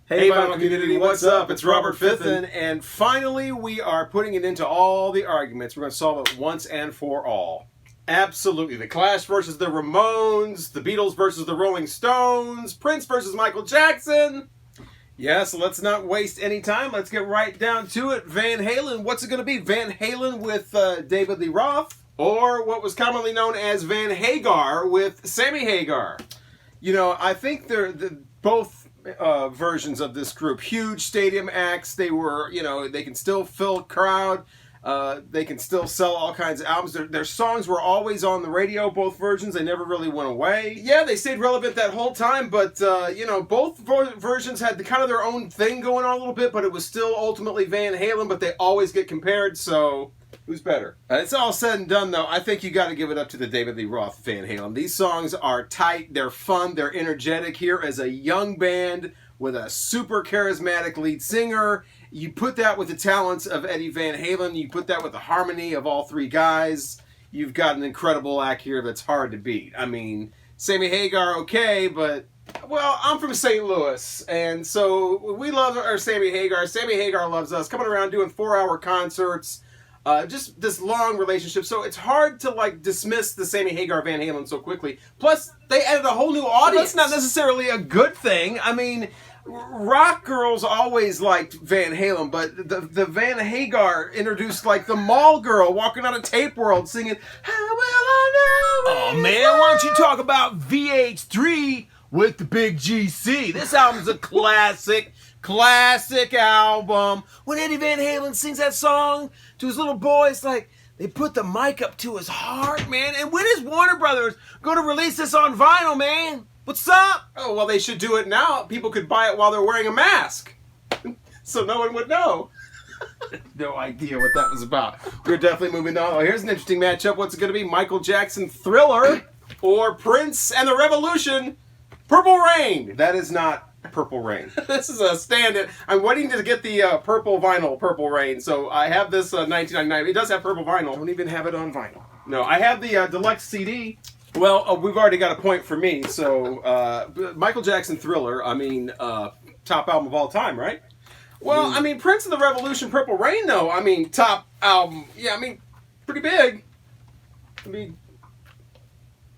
Hey, Vinyl Community, what's up? It's Robert Fithen, and finally we are putting it into all the arguments. We're going to solve it once and for all. Absolutely. The Clash versus the Ramones, the Beatles versus the Rolling Stones, Prince versus Michael Jackson. Yeah, so let's not waste any time. Let's get right down to it. Van Halen, what's it going to be? Van Halen with David Lee Roth, or what was commonly known as Van Hagar with Sammy Hagar? You know, I think they're both versions of this group. Huge stadium acts. They were, you know, they can still fill a crowd. They can still sell all kinds of albums. Their songs were always on the radio, both versions. They never really went away. Yeah, they stayed relevant that whole time, but, you know, both versions had kind of their own thing going on a little bit, but it was still ultimately Van Halen, but they always get compared, so who's better? It's all said and done, though. I think you got to give it up to the David Lee Roth Van Halen. These songs are tight, they're fun, they're energetic. Here as a young band with a super charismatic lead singer. You put that with the talents of Eddie Van Halen. You put that with the harmony of all three guys. You've got an incredible act here that's hard to beat. I mean, Sammy Hagar, okay, but, well, I'm from St. Louis, and so we love our Sammy Hagar. Sammy Hagar loves us, coming around doing 4-hour concerts. Just this long relationship, so it's hard to like dismiss the Sammy Hagar Van Halen so quickly. Plus, they added a whole new audience. That's not necessarily a good thing. I mean, rock girls always liked Van Halen, but the Van Hagar introduced like the mall girl walking out of Tape World singing, "How will I know?" Oh man, why don't you talk about VH3 with the Big GC? This album's a classic album. When Eddie Van Halen sings that song to his little boy, it's like they put the mic up to his heart, man. And when is Warner Brothers going to release this on vinyl, man? What's up? Oh, well, they should do it now. People could buy it while they're wearing a mask. So no one would know. No idea what that was about. We're definitely moving on. Oh, here's an interesting matchup. What's it going to be? Michael Jackson, Thriller, or Prince and the Revolution, Purple Rain? That is not Purple Rain. This is a stand-in. I'm waiting to get the purple vinyl, Purple Rain. So I have this 1999. It does have purple vinyl. I don't even have it on vinyl. No, I have the deluxe CD. Well, we've already got a point for me. So Michael Jackson, Thriller. I mean, top album of all time, right? Well, I mean, Prince and the Revolution, Purple Rain, though. I mean, top album. Yeah, I mean, pretty big. I mean,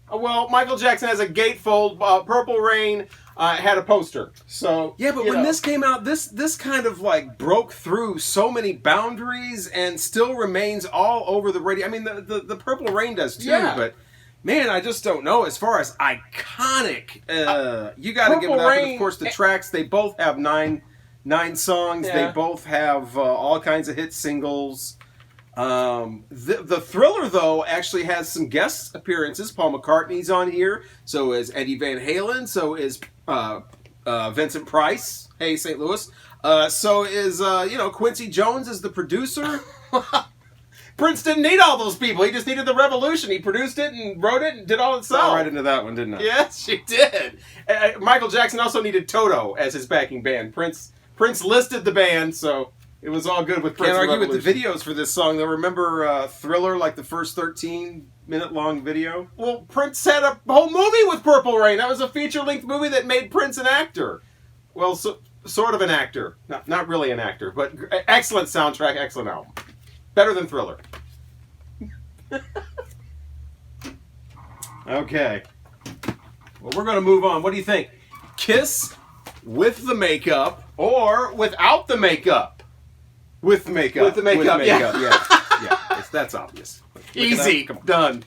well, Michael Jackson has a gatefold. Purple Rain had a poster. So yeah, but when this came out, this kind of like broke through so many boundaries and still remains all over the radio. I mean, the Purple Rain does too, but man, I just don't know. As far as iconic, you got to give it up. And of course, the tracks, they both have nine songs. Yeah. They both have all kinds of hit singles. The Thriller, though, actually has some guest appearances. Paul McCartney's on here. So is Eddie Van Halen. So is Vincent Price. Hey, St. Louis. So is, Quincy Jones is the producer. Prince didn't need all those people. He just needed the Revolution. He produced it and wrote it and did all himself. I fell right into that one, didn't I? Yes, she did. Michael Jackson also needed Toto as his backing band. Prince listed the band, so it was all good with Prince. Can't argue with the videos for this song, though. Remember Thriller, like the first 13-minute-long video? Well, Prince had a whole movie with Purple Rain. That was a feature-length movie that made Prince an actor. Well, sort of an actor. Not really an actor, but excellent soundtrack, excellent album. Better than Thriller. Okay. Well, we're going to move on. What do you think? Kiss with the makeup or without the makeup? With makeup. With the makeup, yeah. That's obvious. Easy. Done.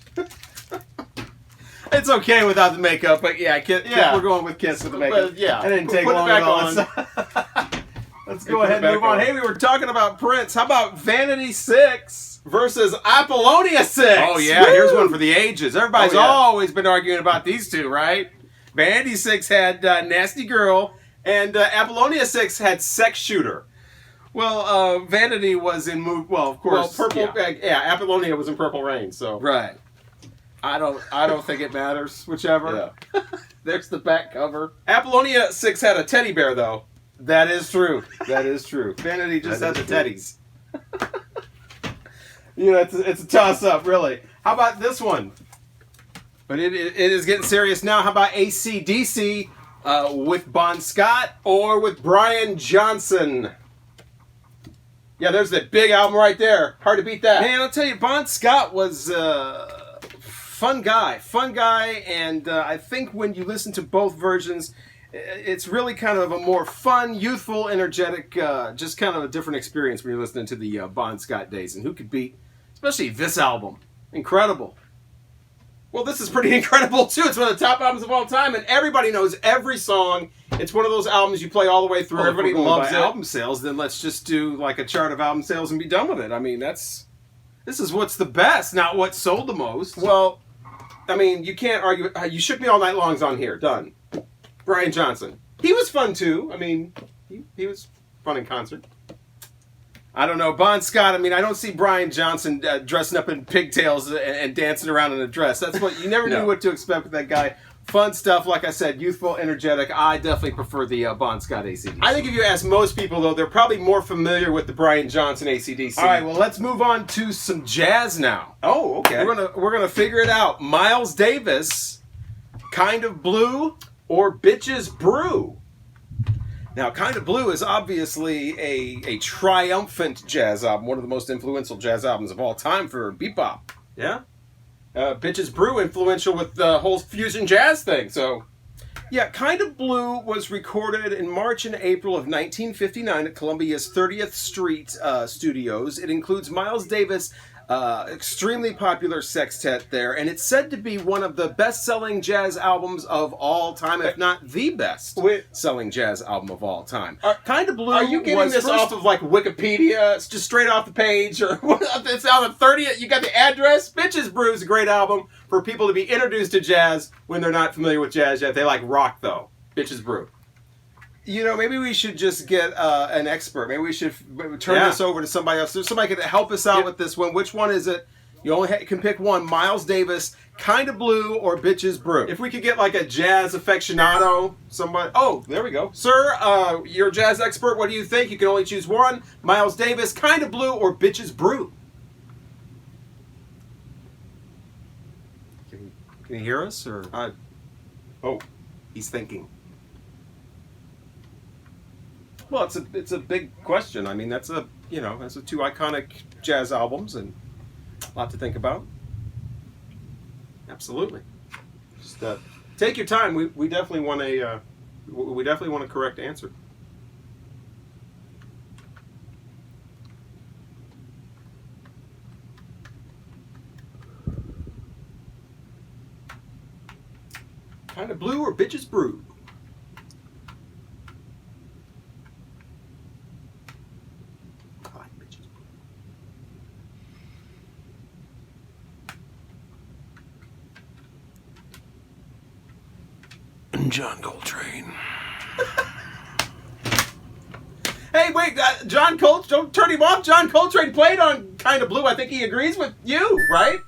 It's okay without the makeup, but we're going with Kiss with the makeup. But, I didn't take long at all. Let's go ahead and move on. Hey, we were talking about Prince. How about Vanity 6 versus Apollonia 6? Oh, yeah. Woo! Here's one for the ages. Everybody's always been arguing about these two, right? Vanity 6 had Nasty Girl, and Apollonia 6 had Sex Shooter. Well, Vanity was in of course. Well, Purple. Apollonia was in Purple Rain. So right. I don't think it matters. Whichever. Yeah. There's the back cover. Apollonia 6 had a teddy bear, though. That is true. Vanity just had the teddies. It's a toss-up, really. How about this one? But it is getting serious now. How about ACDC with Bon Scott or with Brian Johnson? Yeah, there's that big album right there. Hard to beat that. Man, I'll tell you, Bon Scott was fun guy, and I think when you listen to both versions, it's really kind of a more fun, youthful, energetic, just kind of a different experience when you're listening to the Bon Scott days. And who could beat, especially this album? Incredible. Well, this is pretty incredible, too. It's one of the top albums of all time, and everybody knows every song. It's one of those albums you play all the way through. Everybody loves it. Album sales, then let's just do like a chart of album sales and be done with it. I mean, this is what's the best, not what sold the most. Well, I mean, you can't argue. You Shook Me All Night Long's on here. Done. Brian Johnson. He was fun, too. I mean, he was fun in concert. I don't know. Bon Scott, I mean, I don't see Brian Johnson dressing up in pigtails and dancing around in a dress. That's what, you never knew what to expect with that guy. Fun stuff, like I said, youthful, energetic. I definitely prefer the Bon Scott ACDC. I think if you ask most people, though, they're probably more familiar with the Brian Johnson ACDC. All right, well, let's move on to some jazz now. Oh, okay. We're gonna figure it out. Miles Davis, Kind of Blue, or Bitches Brew? Now, Kind of Blue is obviously a triumphant jazz album, one of the most influential jazz albums of all time for bebop. Yeah? Bitches Brew, influential with the whole fusion jazz thing. So, yeah, Kind of Blue was recorded in March and April of 1959 at Columbia's 30th Street studios. It includes Miles Davis' extremely popular sextet there, and it's said to be one of the best-selling jazz albums of all time, if not the best-selling jazz album of all time. Kind of Blue. Are you getting this off of like Wikipedia? It's just straight off the page, or it's on the 30th. You got the address. Bitches Brew is a great album for people to be introduced to jazz when they're not familiar with jazz yet. They like rock though. Bitches Brew. You know, maybe we should just get an expert. Maybe we should turn this over to somebody else. There's somebody could help us out with this one. Which one is it? You only can pick one. Miles Davis, Kind of Blue, or Bitches Brew. If we could get like a jazz aficionado, somebody. Oh, there we go. Sir, you're a jazz expert. What do you think? You can only choose one. Miles Davis, Kind of Blue, or Bitches Brew. Can you hear us? Or oh, he's thinking. Well, it's a big question. I mean, that's two iconic jazz albums and a lot to think about. Absolutely. Just take your time. We definitely want a correct answer. Kind of Blue or Bitches Brew? John Coltrane. Hey, wait, John Coltrane, don't turn him off. John Coltrane played on Kind of Blue. I think he agrees with you, right?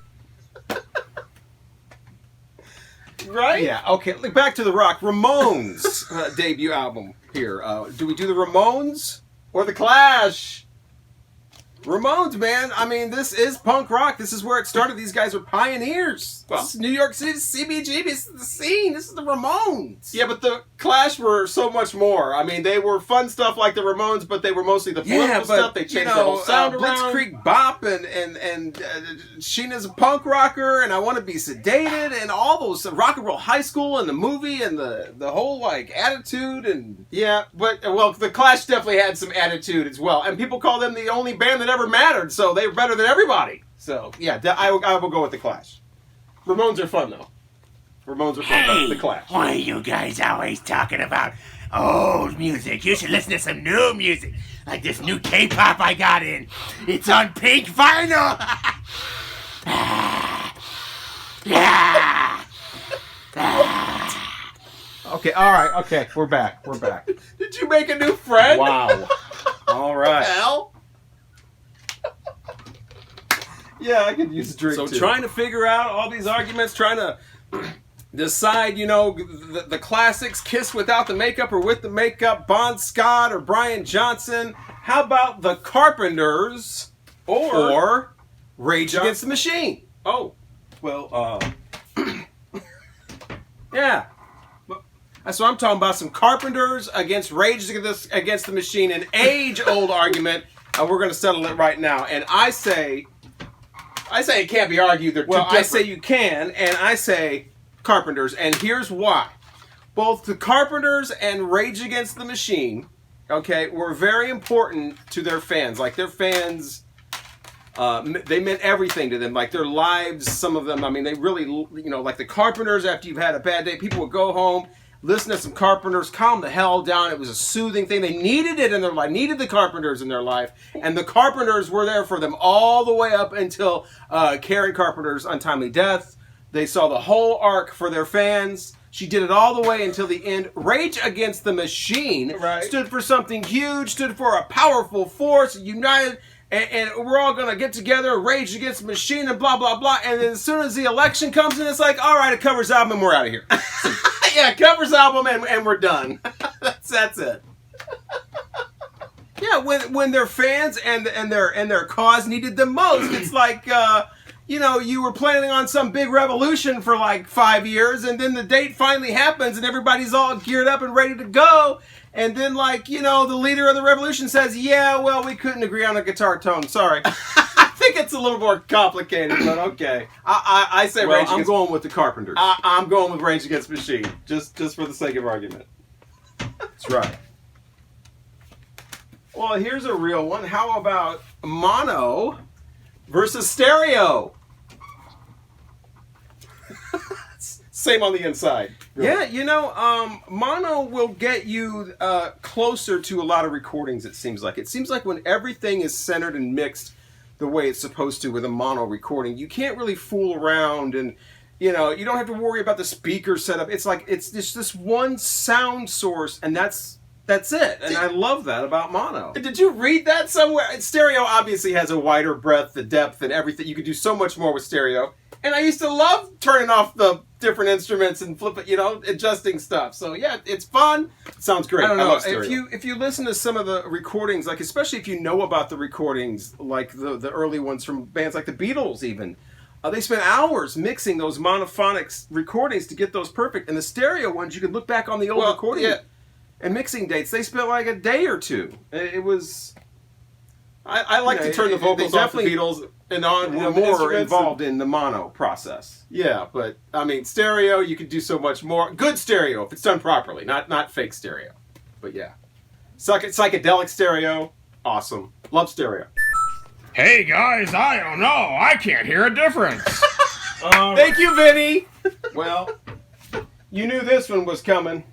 Right? Yeah, okay, back to the rock. Ramones debut album here. Do we do the Ramones or the Clash? Ramones, man. I mean, this is punk rock. This is where it started. These guys are pioneers. Well, this is New York City, CBGB. This is the scene. This is the Ramones. Yeah, but the Clash were so much more. I mean, they were fun stuff like the Ramones, but they were mostly the political stuff. They changed the whole sound around. Blitzkrieg Bop and Sheena's a punk rocker, and I Want to Be Sedated, and all those Rock and Roll High School and the movie and the whole like attitude and but the Clash definitely had some attitude as well, and people call them the only band that ever mattered, so they were better than everybody. So yeah, I will go with the Clash. Ramones are fun though. Ramones are fun. Hey, the Clash. Why are you guys always talking about old music? You should listen to some new music, like this new K-pop I got in. It's on pink vinyl. Okay, all right, okay, we're back. Did you make a new friend? Wow. All right. What the hell? Yeah, I could use a drink too. So trying to figure out all these arguments, trying to decide, the classics, Kiss without the makeup or with the makeup, Bon Scott or Brian Johnson. How about the Carpenters or Rage Against the Machine? Oh, well, yeah. So I'm talking about some Carpenters against Rage Against the Machine, an age-old argument. We're going to settle it right now. And I say it can't be argued. They're too different. I say you can, and I say Carpenters. And here's why. Both the Carpenters and Rage Against the Machine, okay, were very important to their fans. Like, their fans, they meant everything to them. Like, their lives, some of them, I mean, they really, like the Carpenters, after you've had a bad day, people would go home, listen to some Carpenters, calm the hell down. It was a soothing thing. They needed it in their life, needed the Carpenters in their life. And the Carpenters were there for them all the way up until Karen Carpenter's untimely death. They saw the whole arc for their fans. She did it all the way until the end. Rage Against the Machine stood for something huge, stood for a powerful force, united, and we're all going to get together, Rage Against the Machine, and blah, blah, blah. And then as soon as the election comes in, it's like, all right, it covers album, and we're out of here. Yeah, covers album, and we're done. That's it. Yeah, when their fans and their cause needed them most, it's like... you were planning on some big revolution for like 5 years, and then the date finally happens, and everybody's all geared up and ready to go. And then, the leader of the revolution says, yeah, well, we couldn't agree on a guitar tone. Sorry. I think it's a little more complicated, but okay. I say Rage Against... I'm going with the Carpenters. I'm going with Rage Against the Machine, just for the sake of argument. That's right. Well, here's a real one. How about mono versus stereo? Same on the inside. Really. Yeah, mono will get you closer to a lot of recordings, it seems like. It seems like when everything is centered and mixed the way it's supposed to with a mono recording, you can't really fool around, and, you don't have to worry about the speaker setup. It's like, it's just this one sound source, and that's it. And I love that about mono. Did you read that somewhere? Stereo obviously has a wider breadth, the depth, and everything. You could do so much more with stereo. And I used to love turning off the different instruments and flip it, adjusting stuff. So yeah, it's fun. It sounds great. I don't know. If you listen to some of the recordings, like especially if you know about the recordings, like the early ones from bands like the Beatles even, they spent hours mixing those monophonic recordings to get those perfect. And the stereo ones, you can look back on the old recording and mixing dates. They spent like a day or two. It was... I like to turn the vocals off the Beatles and on. We're more involved in the mono process. Yeah, but I mean, stereo, you can do so much more. Good stereo if it's done properly, not fake stereo. But yeah, psychedelic stereo, awesome. Love stereo. Hey guys, I don't know. I can't hear a difference. Thank you, Vinny. Well, you knew this one was coming.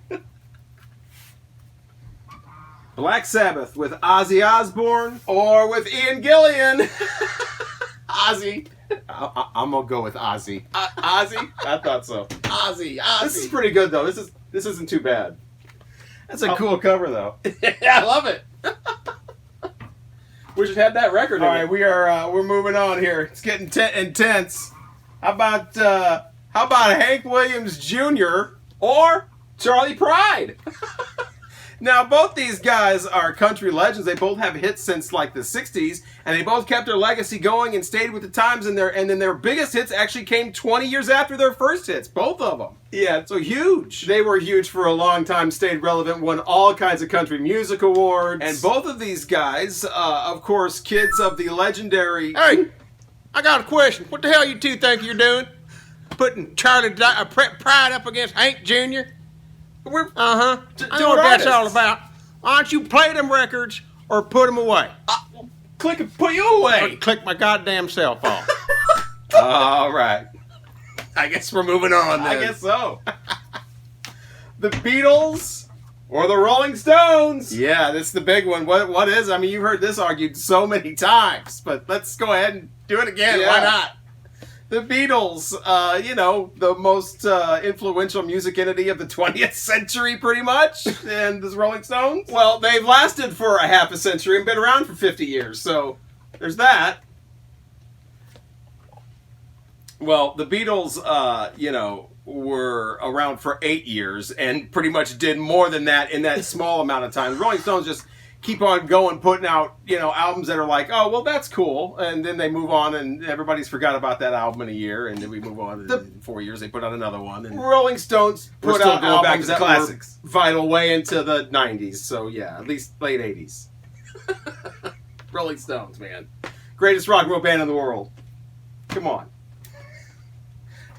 Black Sabbath with Ozzy Osbourne or with Ian Gillan. Ozzy. I'm gonna go with Ozzy. Ozzy? I thought so. Ozzy. This is pretty good though. This isn't too bad. That's a cool cover though. Yeah, I love it. We should have that record. All right, we're moving on here. It's getting intense. How about Hank Williams Jr. or Charlie Pride? Now, both these guys are country legends. They both have hits since like the 60s, and they both kept their legacy going and stayed with the times, and then their biggest hits actually came 20 years after their first hits, both of them. Yeah, so huge. They were huge for a long time, stayed relevant, won all kinds of country music awards. And both of these guys, of course, kids of the legendary... Hey, I got a question. What the hell you two think you're doing? Putting Charlie Pride up against Hank Jr.? I know what that's all about. Why don't you play them records or put them away? Click and put you away. Or click my goddamn cell phone. All right. I guess we're moving on then. I guess so. The Beatles or the Rolling Stones? Yeah, this is the big one. What is? I mean, you've heard this argued so many times, but let's go ahead and do it again. Yeah. Why not? The Beatles, the most influential music entity of the 20th century, pretty much. And the Rolling Stones? Well, they've lasted for a half a century and been around for 50 years, so there's that. Well, the Beatles, were around for 8 years and pretty much did more than that in that small amount of time. The Rolling Stones just keep on going, putting out, albums that are like, oh, well, that's cool. And then they move on and everybody's forgot about that album in a year. And then we move on. And in 4 years, they put out another one. And Rolling Stones put out albums that classics. Were vital way into the 90s. So, yeah, at least late 80s. Rolling Stones, man. Greatest rock and roll band in the world. Come on.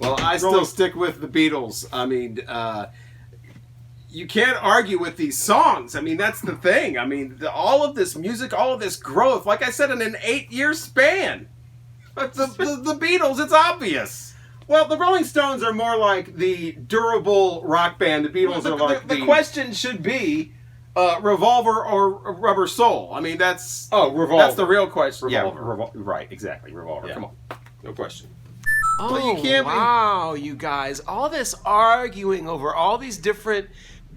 Well, I still stick with the Beatles. I mean, you can't argue with these songs. I mean, that's the thing. I mean, all of this music, all of this growth, like I said, in an 8-year span. But the Beatles, it's obvious. Well, the Rolling Stones are more like the durable rock band. The Beatles are like the question should be Revolver or Rubber Soul. I mean, that's Revolver. That's the real question. Revolver. Yeah, right, exactly. Revolver. Yeah. Come on, no question. Oh, Well, you can't be- wow, you guys. All this arguing over all these different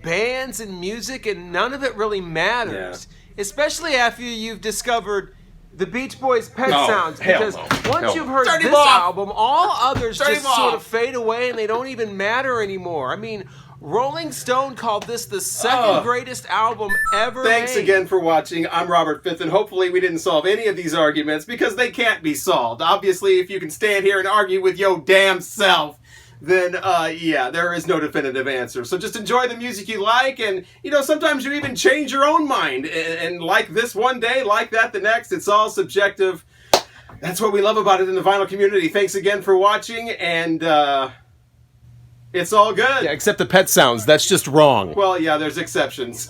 bands and music, and none of it really matters. Especially after you've discovered the Beach Boys' Pet No, Sounds. hell Because no. once Hell you've no. heard Turn him this off. album, all others Turn just him sort off. of fade away and they don't even matter anymore. I mean, Rolling Stone called this the second greatest album ever Thanks made. again for watching. I'm Robert Fifth, and hopefully we didn't solve any of these arguments because they can't be solved. Obviously, if you can stand here and argue with your damn self, then there is no definitive answer. So just enjoy the music you like, and sometimes you even change your own mind and like this one day, like that the next. It's all subjective. That's what we love about it in the vinyl community. Thanks again for watching, and it's all good. Yeah, except the Pet Sounds. That's just wrong. Well, yeah, there's exceptions.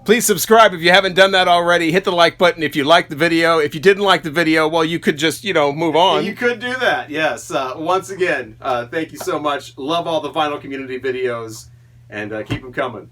Please subscribe if you haven't done that already. Hit the like button if you liked the video. If you didn't like the video, well, you could just, move on. You could do that, yes. Once again, thank you so much. Love all the vinyl community videos, and keep them coming.